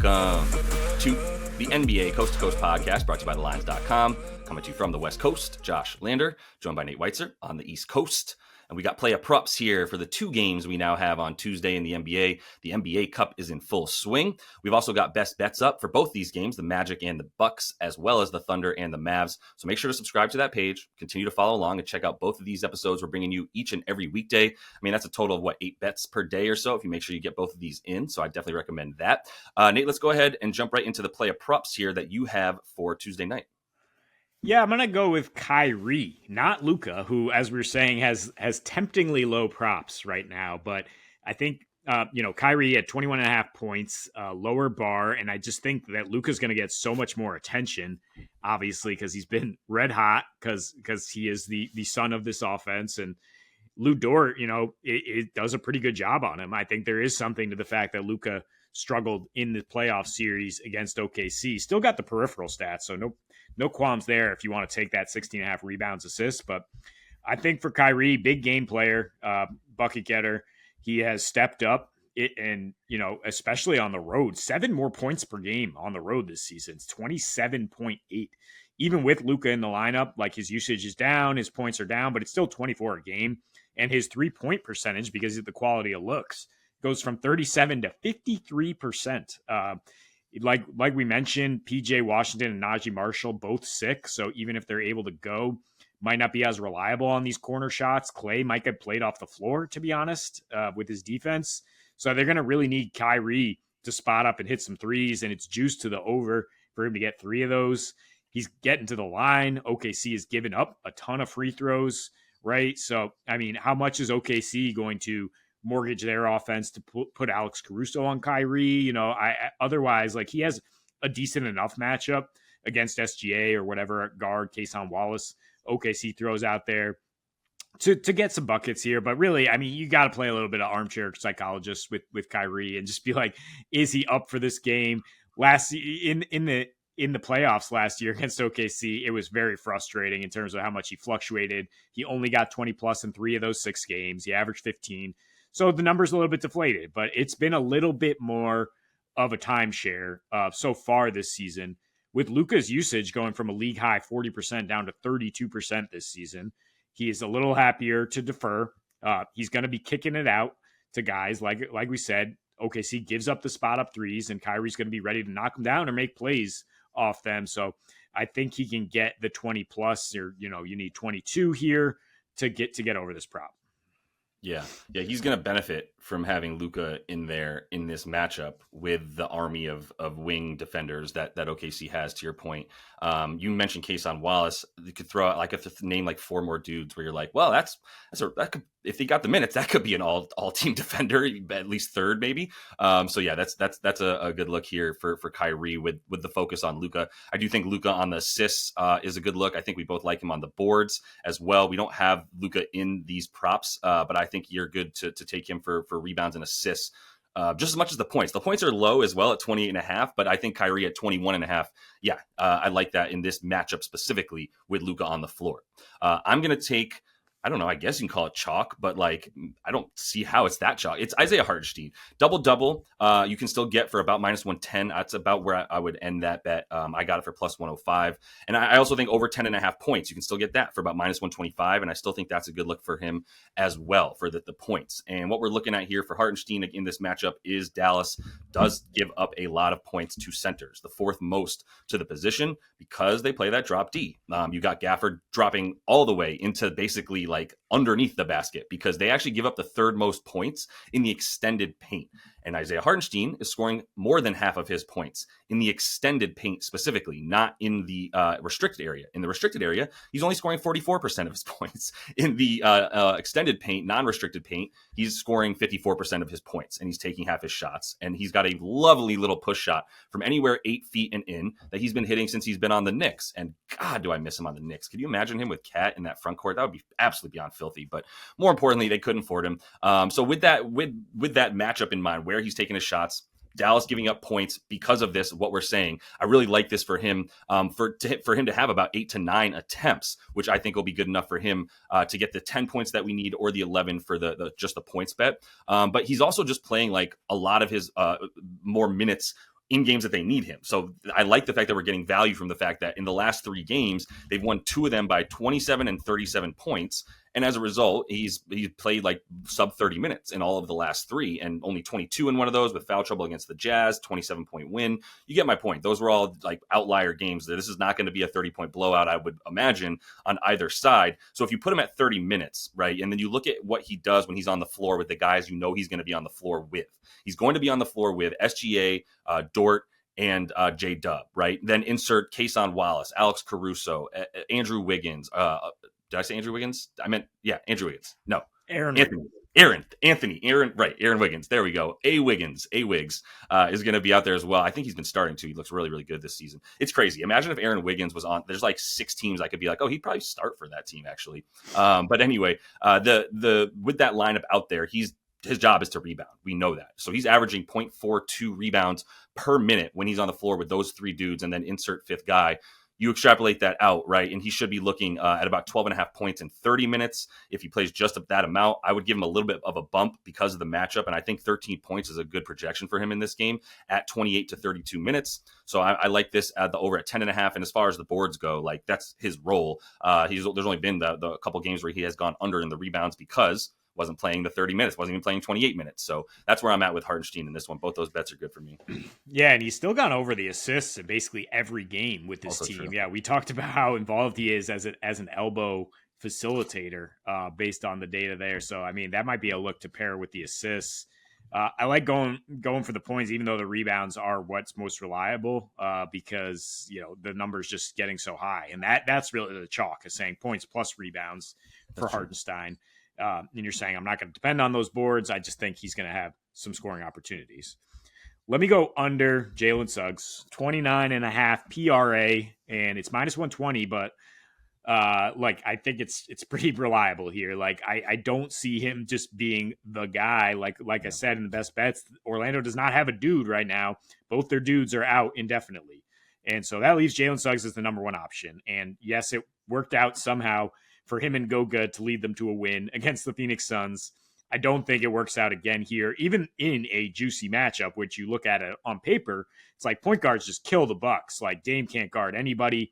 Welcome to the NBA Coast to Coast podcast brought to you by thelines.com. Coming to you from the West Coast, Josh Lander, joined by Nate Weitzer on the East Coast. And we got play of props here for the two games we now have on Tuesday in the NBA. The NBA Cup is in full swing. We've also got best bets up for both these games, the Magic and the Bucks, as well as the Thunder and the Mavs. So make sure to subscribe to that page, continue to follow along, and check out both of these episodes. We're bringing you each and every weekday. I mean, that's a total of, 8 bets per day or so if you make sure you get both of these in. So I definitely recommend that. Nate, let's go ahead and jump right into the play of props here that you have for Tuesday night. Yeah, I'm going to go with Kyrie, not Luka, who, as we were saying, has temptingly low props right now. But I think, Kyrie at 21.5 points, lower bar. And I just think that Luka's going to get so much more attention, obviously, because he's been red hot because he is the son of this offense. And Lou Dort, it does a pretty good job on him. I think there is something to the fact that Luka struggled in the playoff series against OKC. Still got the peripheral stats, so no qualms there if you want to take that 16.5 rebounds, assists. But I think for Kyrie, big game player, bucket getter, he has stepped up and especially on the road, 7 more points per game on the road this season. It's 27.8. Even with Luka in the lineup, like his usage is down, his points are down, but it's still 24 a game. And his 3-point percentage, because of the quality of looks, goes from 37 to 53%. Like we mentioned, PJ Washington and Najee Marshall both sick. So even if they're able to go, might not be as reliable on these corner shots. Clay might get played off the floor, to be honest, with his defense. So they're going to really need Kyrie to spot up and hit some threes, and it's juiced to the over for him to get 3 of those. He's getting to the line. OKC has given up a ton of free throws, right? So, I mean, how much is OKC going to mortgage their offense to put Alex Caruso on Kyrie? Otherwise, he has a decent enough matchup against SGA or whatever guard Kason Wallace OKC throws out there to get some buckets here. But really, I mean, you got to play a little bit of armchair psychologist with Kyrie and just be like, is he up for this game? In the playoffs last year against OKC, it was very frustrating in terms of how much he fluctuated. He only got 20 plus in 3 of those 6 games. He averaged 15. So the number's a little bit deflated, but it's been a little bit more of a timeshare so far this season, with Luka's usage going from a league high 40% down to 32% this season. He is a little happier to defer. He's going to be kicking it out to guys like we said. OKC gives up the spot up threes, and Kyrie's going to be ready to knock them down or make plays off them. So I think he can get the 20 plus, or you need 22 here to get over this prop. Yeah, he's going to benefit from having Luka in there in this matchup with the army of wing defenders that OKC has. To your point, you mentioned Kason Wallace. You could throw out name 4 more dudes where you're like, well, that could, if he got the minutes, that could be an all team defender, at least third maybe. So yeah, that's a good look here for Kyrie with the focus on Luka. I do think Luka on the assists is a good look. I think we both like him on the boards as well. We don't have Luka in these props, but I think you're good to take him for rebounds and assists just as much as the points. The points are low as well at 28.5, but I think Kyrie at 21.5. Yeah, I like that in this matchup specifically with Luka on the floor. I'm going to take, I don't know, I guess you can call it chalk, but I don't see how it's that chalk. It's Isaiah Hartenstein. Double-double, you can still get for about -110. That's about where I would end that bet. I got it for +105. And I also think over 10.5 points, you can still get that for about -125. And I still think that's a good look for him as well for the points. And what we're looking at here for Hartenstein in this matchup is Dallas does give up a lot of points to centers, the 4th most to the position, because they play that drop D. You got Gafford dropping all the way into basically underneath the basket, because they actually give up the 3rd most points in the extended paint. And Isaiah Hartenstein is scoring more than half of his points in the extended paint specifically, not in the restricted area. In the restricted area, he's only scoring 44% of his points. In the extended paint, non-restricted paint, he's scoring 54% of his points, and he's taking half his shots. And he's got a lovely little push shot from anywhere 8 feet and in that he's been hitting since he's been on the Knicks. And God, do I miss him on the Knicks. Could you imagine him with Cat in that front court? That would be absolutely beyond filthy. But more importantly, they couldn't afford him. So with that matchup in mind, where he's taking his shots, Dallas giving up points because of this, what we're saying, I really like this for him, for him to have about 8 to 9 attempts, which I think will be good enough for him to get the 10 points that we need, or the 11 for the just the points bet. But he's also just playing a lot of his more minutes in games that they need him. So I like the fact that we're getting value from the fact that in the last 3 games, they've won 2 of them by 27 and 37 points. And as a result, he's played like sub 30 minutes in all of the last 3, and only 22 in one of those with foul trouble against the Jazz, 27-point win. You get my point. Those were all like outlier games. This is not going to be a 30-point blowout, I would imagine, on either side. So if you put him at 30 minutes, right, and then you look at what he does when he's on the floor with the guys he's going to be on the floor with. He's going to be on the floor with SGA, Dort, and J Dub, right? Then insert Kason Wallace, Alex Caruso, Andrew Wiggins. Did I say Andrew Wiggins? I meant, Andrew Wiggins. No. Aaron Wiggins. There we go. Wiggs is going to be out there as well. I think he's been starting to. He looks really, really good this season. It's crazy. Imagine if Aaron Wiggins was on. There's like 6 teams I could be like, oh, he'd probably start for that team actually. But anyway, the with that lineup out there, his job is to rebound. We know that. So he's averaging 0.42 rebounds per minute when he's on the floor with those 3 dudes, and then insert 5th guy. You extrapolate that out, right? And he should be looking at about 12.5 points in 30 minutes. If he plays just that amount, I would give him a little bit of a bump because of the matchup. And I think 13 points is a good projection for him in this game at 28 to 32 minutes. So I like this at the over at 10.5. And as far as the boards go, like that's his role. There's only been the couple games where he has gone under in the rebounds because wasn't playing the 30 minutes, wasn't even playing 28 minutes. So that's where I'm at with Hartenstein in this one. Both those bets are good for me. Yeah, and he's still gone over the assists in basically every game with this Also team. true. Yeah, we talked about how involved he is as an elbow facilitator based on the data there. So, I mean, that might be a look to pair with the assists. I like going for the points, even though the rebounds are what's most reliable because, the number's just getting so high. And that's really the chalk, is saying points plus rebounds for Hartenstein. And you're saying I'm not going to depend on those boards. I just think he's going to have some scoring opportunities. Let me go under Jalen Suggs, 29.5 PRA, and it's minus 120, but I think it's pretty reliable here. Like I don't see him just being the guy. Like I said in the best bets, Orlando does not have a dude right now. Both their dudes are out indefinitely. And so that leaves Jalen Suggs as the number 1 option. And yes, it worked out somehow for him and Goga to lead them to a win against the Phoenix Suns. I don't think it works out again here, even in a juicy matchup, which you look at it on paper, it's like point guards just kill the Bucks. Like Dame can't guard anybody.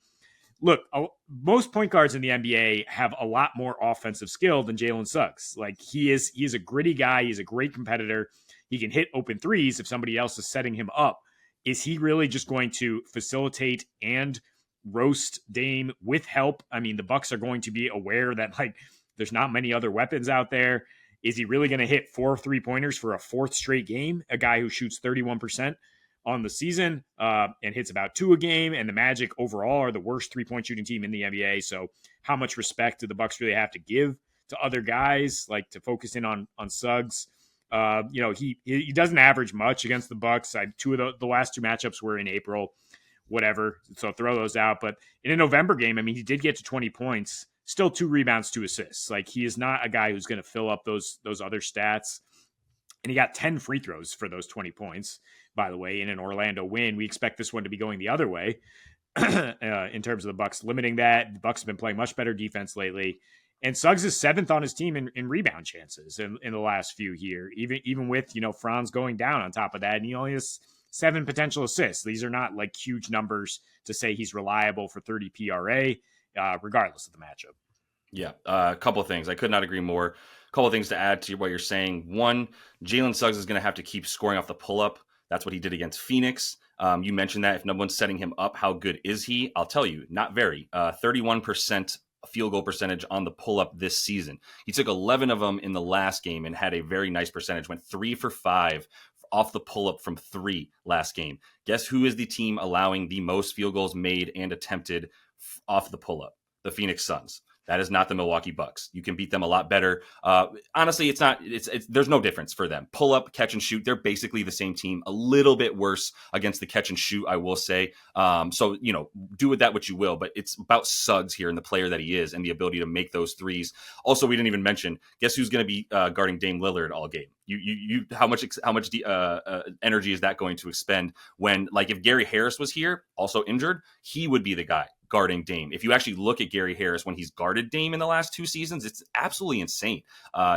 Look, most point guards in the NBA have a lot more offensive skill than Jalen Suggs. Like he is a gritty guy. He's a great competitor. He can hit open threes if somebody else is setting him up. Is he really just going to facilitate and roast Dame with help? I mean, the Bucks are going to be aware that there's not many other weapons out there. Is he really going to hit 4 3-pointers for a 4th straight game? A guy who shoots 31% on the season and hits about 2 a game, and the Magic overall are the worst 3-point shooting team in the NBA. So how much respect do the Bucks really have to give to other guys, like to focus in on Suggs? He doesn't average much against the Bucks. 2 of the last 2 matchups were in April. Whatever. So throw those out. But in a November game, I mean, he did get to 20 points, still 2 rebounds, 2 assists. Like he is not a guy who's going to fill up those other stats. And he got 10 free throws for those 20 points, by the way, in an Orlando win. We expect this one to be going the other way in terms of the Bucks limiting that. The Bucks have been playing much better defense lately. And Suggs is 7th on his team in rebound chances in the last few here, even with, Franz going down on top of that. And he only has 7 potential assists. These are not like huge numbers to say he's reliable for 30 PRA, regardless of the matchup. Yeah, a couple of things. I could not agree more. A couple of things to add to what you're saying. One, Jalen Suggs is going to have to keep scoring off the pull-up. That's what he did against Phoenix. You mentioned that if no one's setting him up, how good is he? I'll tell you, not very. 31% field goal percentage on the pull-up this season. He took 11 of them in the last game and had a very nice percentage. Went 3 for 5 off the pull-up from 3 last game. Guess who is the team allowing the most field goals made and attempted off the pull-up? The Phoenix Suns. That is not the Milwaukee Bucks. You can beat them a lot better. Honestly, it's not. There's no difference for them. Pull up, catch and shoot. They're basically the same team. A little bit worse against the catch and shoot, I will say. So do with that what you will. But it's about Suggs here and the player that he is and the ability to make those threes. Also, we didn't even mention. Guess who's going to be guarding Dame Lillard all game? How much energy is that going to expend when, like, if Gary Harris was here, also injured, he would be the guy guarding Dame. If you actually look at Gary Harris when he's guarded Dame in the last 2 seasons, it's absolutely insane.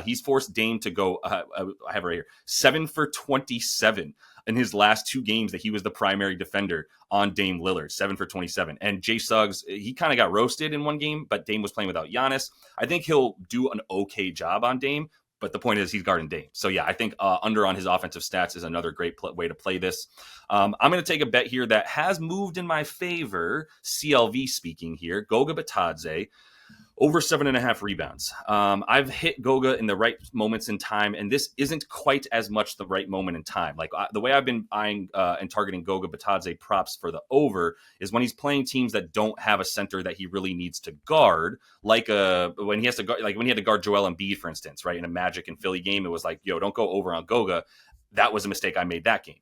He's forced Dame to go, I have it right here, 7 for 27 in his last 2 games that he was the primary defender on Dame Lillard, 7 for 27. And Jay Suggs, he kind of got roasted in one game, but Dame was playing without Giannis. I think he'll do an okay job on Dame, but the point is he's guarding Dame. So yeah, I think under on his offensive stats is another great way to play this. I'm going to take a bet here that has moved in my favor, CLV speaking here, Goga Bitadze, over 7.5 rebounds. I've hit Goga in the right moments in time, and this isn't quite as much the right moment in time. Like the way I've been eyeing and targeting Goga Bitadze props for the over is when he's playing teams that don't have a center that he really needs to guard, like when he has to guard, like when he had to guard Joel Embiid, for instance, right? In a Magic and Philly game, it was like, yo, don't go over on Goga. That was a mistake I made that game.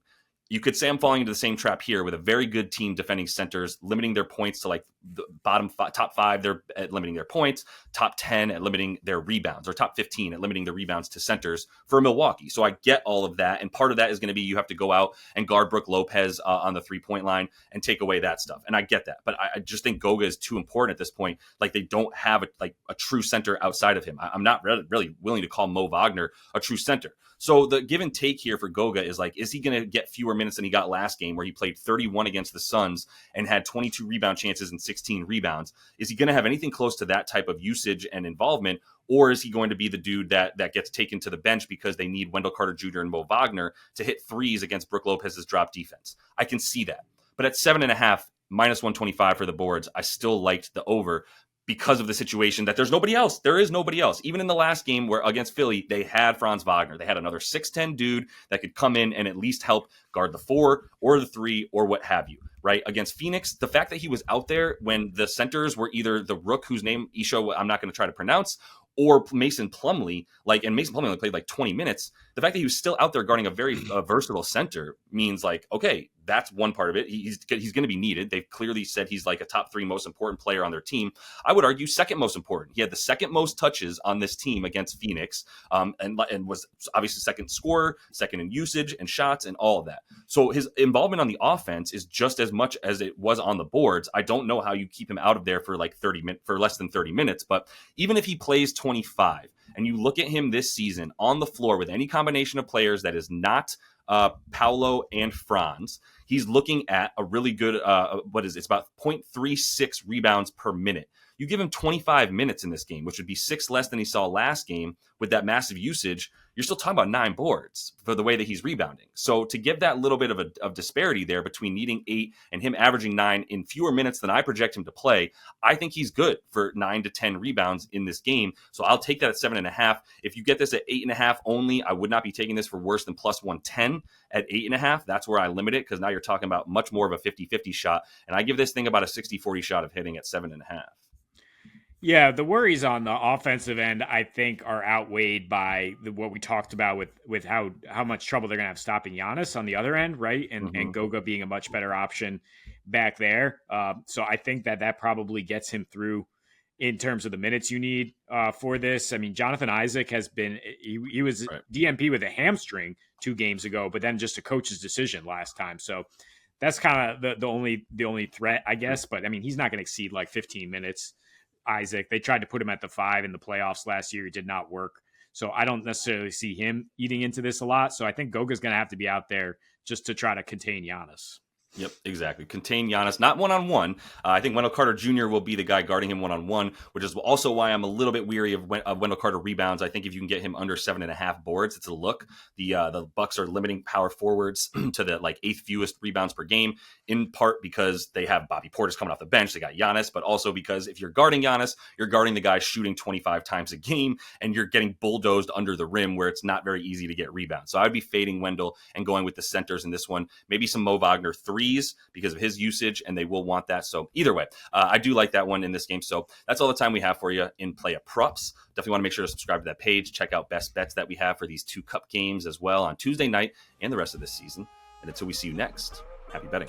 You could say I'm falling into the same trap here with a very good team defending centers, limiting their points to like the top 5. They're at limiting their points, top 10 at limiting their rebounds, or top 15 at limiting the rebounds to centers for Milwaukee. So I get all of that. And part of that is going to be you have to go out and guard Brook Lopez on the 3-point line and take away that stuff. And I get that. But I just think Goga is too important at this point. Like they don't have a true center outside of him. I'm not really willing to call Mo Wagner a true center. So the give and take here for Goga is like, is he going to get fewer minutes than he got last game where he played 31 against the Suns and had 22 rebound chances and 16 rebounds? Is he going to have anything close to that type of usage and involvement? Or is he going to be the dude that gets taken to the bench because they need Wendell Carter Jr. and Mo Wagner to hit threes against Brook Lopez's drop defense? I can see that. But at 7.5, minus 125 for the boards, I still liked the over, because of the situation that there's nobody else. There is nobody else. Even in the last game where against Philly, they had Franz Wagner. They had another 6'10 dude that could come in and at least help guard the 4 or the 3 or what have you, right? Against Phoenix, the fact that he was out there when the centers were either the Rook, whose name Isho I'm not going to try to pronounce, or Mason Plumlee, and Mason Plumlee only played like 20 minutes. The fact that he was still out there guarding a very versatile center means like, okay, that's one part of it. He's going to be needed. They've clearly said he's like a top 3 most important player on their team. I would argue second most important. He had the second most touches on this team against Phoenix, and was obviously second scorer, second in usage and shots and all of that. So his involvement on the offense is just as much as it was on the boards. I don't know how you keep him out of there for like 30 minutes, for less than 30 minutes, but even if he plays 25 and you look at him this season on the floor with any combination of players that is not Paolo and Franz, he's looking at a really good, it's about 0.36 rebounds per minute. You give him 25 minutes in this game, which would be 6 less than he saw last game with that massive usage. You're still talking about 9 boards for the way that he's rebounding. So to give that little bit of disparity there between needing 8 and him averaging 9 in fewer minutes than I project him to play, I think he's good for 9 to 10 rebounds in this game. So I'll take that at 7.5. If you get this at 8.5 only, I would not be taking this for worse than plus 110 at 8.5. That's where I limit it, because now you're talking about much more of a 50-50 shot. And I give this thing about a 60-40 shot of hitting at 7.5. Yeah, the worries on the offensive end, I think, are outweighed by what we talked about with how much trouble they're going to have stopping Giannis on the other end, right? And Goga being a much better option back there. So I think that probably gets him through in terms of the minutes you need for this. I mean, Jonathan Isaac has been he was right. DNP with a hamstring 2 games ago, but then just a coach's decision last time. So that's kind of the only threat, I guess. But I mean, he's not going to exceed like 15 minutes. Isaac, they tried to put him at the 5 in the playoffs last year. It did not work. So I don't necessarily see him eating into this a lot. So I think Goga's going to have to be out there just to try to contain Giannis. Yep, exactly. Contain Giannis, not one-on-one. I think Wendell Carter Jr. will be the guy guarding him one-on-one, which is also why I'm a little bit weary of Wendell Carter rebounds. I think if you can get him under 7.5 boards, it's a look. The Bucks are limiting power forwards to the 8th fewest rebounds per game, in part because they have Bobby Portis coming off the bench. They got Giannis, but also because if you're guarding Giannis, you're guarding the guy shooting 25 times a game, and you're getting bulldozed under the rim where it's not very easy to get rebounds. So I'd be fading Wendell and going with the centers in this one. Maybe some Mo Wagner 3s because of his usage, and they will want that. So either way, I do like that one in this game. So that's all the time we have for you in Play of Props. Definitely want to make sure to subscribe to that page. Check out best bets that we have for these 2 cup games as well on Tuesday night and the rest of this season. And until we see you next, happy betting.